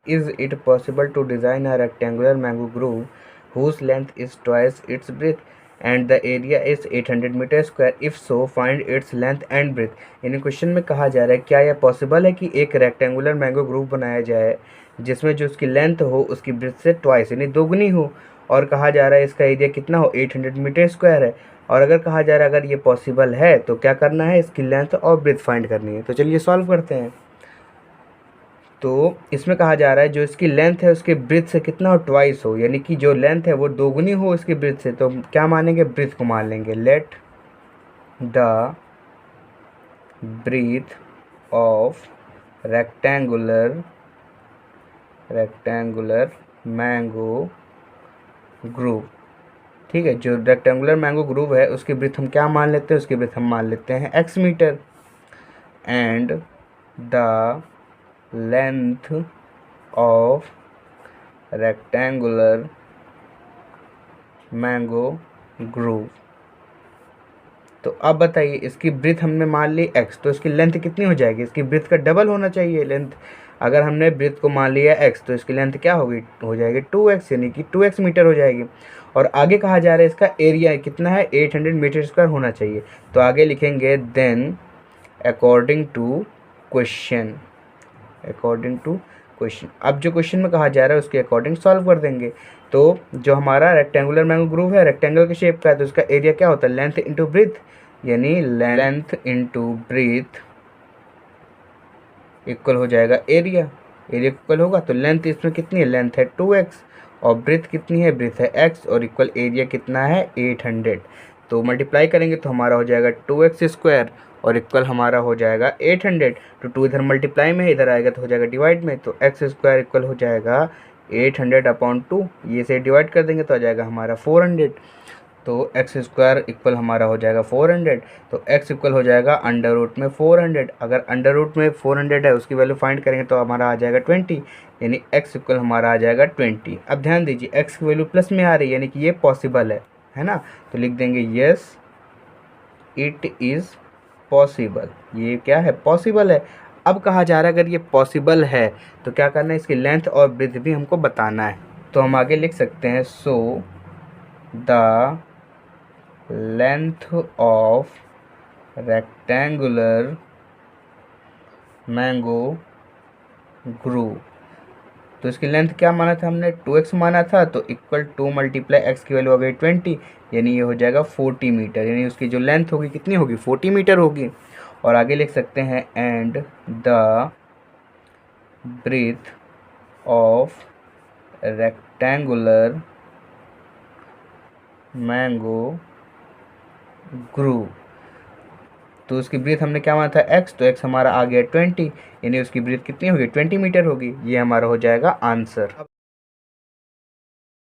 Is it possible to design a rectangular mango grove whose length is twice its breadth and the area is 800 metre square? If so find its length and breadth. यानी question में कहा जा रहा है क्या यह possible है कि एक रेक्टेंगुलर मैंगो ग्रुप बनाया जाए जिसमें जो उसकी लेंथ हो उसकी ब्रेथ से ट्वाइस यानी दोगुनी हो, और कहा जा रहा है इसका एरिया कितना हो 800 मीटर स्क्वायर है। और अगर कहा जा रहा है अगर ये पॉसिबल है तो क्या करना है, इसकी लेंथ और ब्रेथ फाइंड करनी है। तो चलिए सॉल्व करते हैं। तो इसमें कहा जा रहा है जो इसकी लेंथ है उसके ब्रेथ से कितना हो, ट्वाइस हो, यानी कि जो लेंथ है वो दोगुनी हो इसकी ब्रेथ से। तो क्या मानेंगे, ब्रेथ को मान लेंगे। Let the breadth of rectangular mango grove. ठीक है, जो रेक्टेंगुलर मैंगो ग्रुव है उसकी ब्रेथ हम क्या मान लेते हैं, उसकी ब्रेथ हम मान लेते हैं x metre. And the length of rectangular mango grove. तो अब बताइए इसकी ब्रेथ हमने मान ली x, तो इसकी लेंथ कितनी हो जाएगी, इसकी ब्रेथ का डबल होना चाहिए लेंथ। अगर हमने ब्रेथ को मान लिया x तो इसकी लेंथ क्या होगी, हो जाएगी 2x, यानी कि 2x मीटर हो जाएगी। और आगे कहा जा रहा है इसका एरिया कितना है, 800 मीटर स्क्वायर होना चाहिए। तो आगे लिखेंगे देन अकॉर्डिंग टू क्वेश्चन। अब जो क्वेश्चन में कहा जा रहा है उसके अकॉर्डिंग सॉल्व कर देंगे। तो जो हमारा रेक्टेंगुलर मैंगो ग्रुव है रेक्टेंगल के शेप का है, तो उसका एरिया क्या होता है, लेंथ इंटू ब्रेथ, यानी लेंथ इंटू ब्रेथ इक्वल हो जाएगा एरिया। एरिया इक्वल होगा तो लेंथ इसमें कितनी है, लेंथ है 2x और ब्रेथ कितनी है, ब्रेथ है x, और इक्वल एरिया कितना है 800। तो मल्टीप्लाई करेंगे तो हमारा हो जाएगा 2x स्क्वायर और इक्वल हमारा हो जाएगा 800। तो 2 इधर मल्टीप्लाई में, इधर आएगा तो हो जाएगा डिवाइड में। तो x स्क्वायर इक्वल हो जाएगा 800/2, ये से डिवाइड कर देंगे तो आ जाएगा हमारा 400। तो x स्क्वायर इक्वल हमारा हो जाएगा 400। तो x इक्वल हो जाएगा अंडर रूट में 400। अगर अंडर रूट में 400 है उसकी वैल्यू फाइंड करेंगे तो हमारा आ जाएगा 20, यानी x इक्वल हमारा आ जाएगा 20। अब ध्यान दीजिए x की वैल्यू प्लस में आ रही है यानी कि ये पॉसिबल है ना। तो लिख देंगे यस इट इज़ पॉसिबल। ये क्या है, पॉसिबल है। अब कहा जा रहा है अगर ये पॉसिबल है तो क्या करना है, इसकी लेंथ और ब्रेथ भी हमको बताना है। तो हम आगे लिख सकते हैं so the length of rectangular mango grove. तो इसकी लेंथ क्या माना था हमने, 2x माना था, तो इक्वल 2 × x की वैल्यू हो गई 20, यानी ये हो जाएगा 40 मीटर, यानी उसकी जो लेंथ होगी कितनी होगी, 40 मीटर होगी। और आगे लिख सकते हैं and the breadth of rectangular mango grove. तो उसकी ब्रेथ हमने क्या माना था x, तो x हमारा आ गया 20, यानी उसकी ब्रेथ कितनी होगी 20 मीटर होगी। ये हमारा हो जाएगा आंसर।